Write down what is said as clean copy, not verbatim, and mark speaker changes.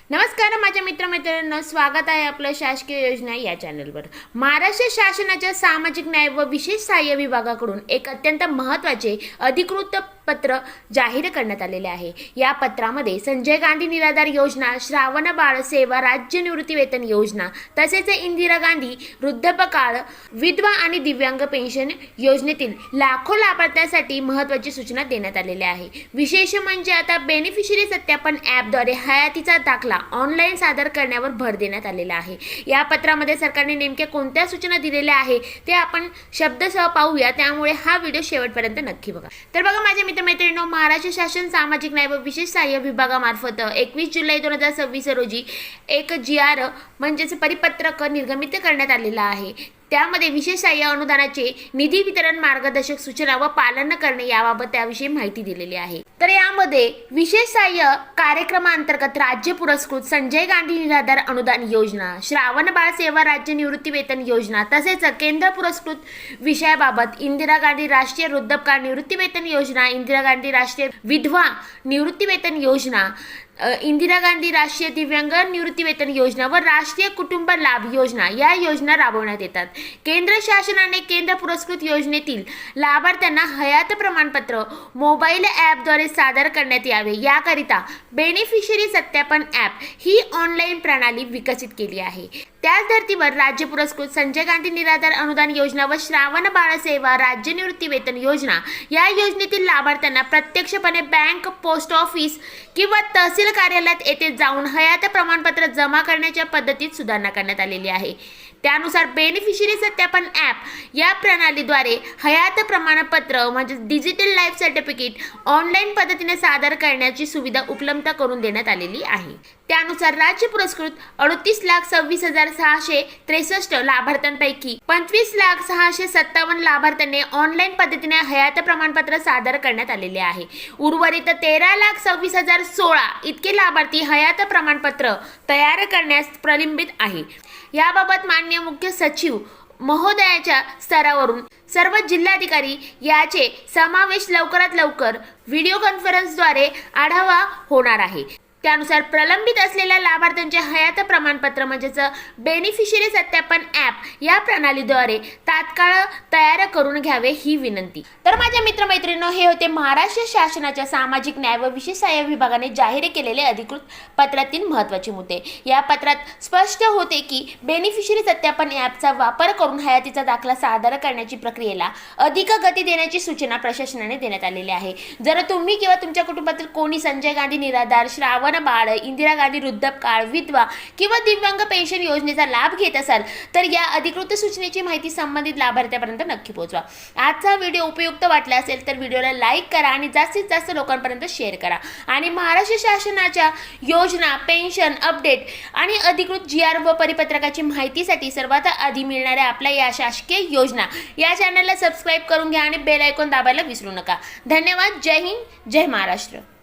Speaker 1: नमस्कार माझ्या मित्रमैत्रिणींनो, स्वागत आहे आपलं शासकीय योजना या चॅनलवर। महाराष्ट्र शासनाच्या सामाजिक न्याय व विशेष सहाय्य विभागाकडून एक अत्यंत महत्त्वाचे अधिकृत पत्र जाहीर करण्यात आलेले आहे। या पत्रामध्ये संजय गांधी निराधार योजना, श्रावण बाळ सेवा राज्य निवृत्ती वेतन योजना तसेच इंदिरा गांधी वृद्धापकाळ, विधवा आणि दिव्यांग पेन्शन योजनेतील लाखो लाभार्थ्यांसाठी महत्त्वाची सूचना देण्यात आलेल्या आहे। विशेष म्हणजे आता बेनिफिशरी सत्यापन ॲपद्वारे हयातीचा दाखला ऑनलाईन सादर करण्यावर भर देण्यात आलेला आहे। या पत्रामध्ये सरकारने नेमक्या कोणत्या सूचना दिलेल्या आहे ते आपण शब्दसह पाहूया, त्यामुळे हा व्हिडिओ शेवटपर्यंत नक्की बघा। तर बघा माझ्या मित्रमैत्रिणींनो, महाराष्ट्र शासन सामाजिक न्याय व विशेष सहाय्य विभागामार्फत 21 जुलै 2026 रोजी एक GR म्हणजेच परिपत्रक निर्गमित करण्यात आलेला आहे। त्यामध्ये विशेष सहाय्य अनुदानाचे निधी वितरण, मार्गदर्शक सूचना व पालन करणे याबाबत त्याविषयी माहिती दिलेली आहे। तर यामध्ये विशेष सहाय्य कार्यक्रमांतर्गत राज्य पुरस्कृत संजय गांधी निराधार अनुदान योजना, श्रावण बाळ सेवा राज्य निवृत्ती वेतन योजना तसेच केंद्र पुरस्कृत विषयाबाबत इंदिरा गांधी राष्ट्रीय वृद्धापकाळ निवृत्ती वेतन योजना, इंदिरा गांधी राष्ट्रीय विधवा निवृत्ती वेतन योजना, इंदिरा गांधी राष्ट्रीय दिव्यांग निवृत्ती वेतन योजना व राष्ट्रीय कुटुंब लाभ योजना या योजना राबवण्यात येतात। केंद्र शासनाने केंद्र पुरस्कृत योजनेतील लाभार्थ्यांना हयात प्रमाणपत्र मोबाईल ॲपद्वारे सादर करण्यात यावे, याकरिता बेनिफिशरी सत्यापन ॲप ही ऑनलाईन प्रणाली विकसित केली आहे। त्याच धर्तीवर राज्य पुरस्कृत संजय गांधी निराधार अनुदान योजना व श्रावण बाळ सेवा राज्य निवृत्ती वेतन योजना या योजनेतील लाभार्थ्यांना प्रत्यक्षपणे बँक, पोस्ट ऑफिस किंवा तहसील कार्यालयात येथे जाऊन हयात प्रमाणपत्र जमा करण्याच्या पद्धतीत सुधारणा करण्यात आलेली आहे। त्यानुसार बेनिफिशरी सत्यापन ॲप या प्रणालीद्वारे हयात प्रमाणपत्र म्हणजे डिजिटल लाईफ सर्टिफिकेट ऑनलाईन पद्धतीने सादर करण्याची सुविधा उपलब्ध करून देण्यात आलेली आहे। त्यानुसार राज्य पुरस्कृत 38,26,663 लाभार्थ्यांपैकी 25,657 लाभार्थ्यांनी ऑनलाईन पद्धतीने हयात प्रमाणपत्र सादर करण्यात आलेले आहे। उर्वरित 13,26,016 इतके लाभार्थी हयात प्रमाणपत्र तयार करण्यास प्रलंबित आहे। याबाबत माननीय मुख्य सचिव महोदयाच्या स्तरावरून सर्व जिल्हाधिकारी याचे समावेश लवकरात लवकर व्हिडिओ कॉन्फरन्सद्वारे आढावा होणार आहे। त्यानुसार प्रलंबित असलेल्या लाभार्थ्यांचे हयात प्रमाणपत्र म्हणजेच बेनिफिशरी सत्यापन ॲप या प्रणालीद्वारे तात्काळ तयार करून घ्यावे ही विनंती। तर माझ्या मित्रमैत्रिणींनो, हे होते महाराष्ट्र शासनाच्या सामाजिक न्याय व विशेष सहाय्य विभागाने जाहीर केलेले अधिकृत पत्रातील महत्त्वाचे मुद्दे। या पत्रात स्पष्ट होते की बेनिफिशरी सत्यापन ॲपचा वापर करून हयातीचा दाखला सादर करण्याची प्रक्रियेला अधिक गती देण्याची सूचना प्रशासनाने देण्यात आलेली आहे। जर तुम्ही किंवा तुमच्या कुटुंबातील कोणी संजय गांधी निराधार, श्रावण बाळ, इंदिरा गांधी वृद्धापकाळ, विधवा किंवा दिव्यांग पेन्शन योजनेचा लाभ घेत असाल तर या अधिकृत सूचनेची माहिती संबंधित लाभार्थ्यांपर्यंत नक्की पोहोचवा। आजचा व्हिडिओ उपयुक्त वाटला असेल तर व्हिडिओला लाईक करा आणि जास्तीत जास्त लोकांपर्यंत शेअर करा। आणि महाराष्ट्र शासनाच्या योजना, पेन्शन अपडेट आणि अधिकृत GR व परिपत्रकाची माहितीसाठी सर्वात आधी मिळणाऱ्या आपल्या या शासकीय योजना या चॅनलला सबस्क्राईब करून घ्या आणि बेल आयकॉन दाबायला विसरू नका। धन्यवाद। जय हिंद, जय महाराष्ट्र।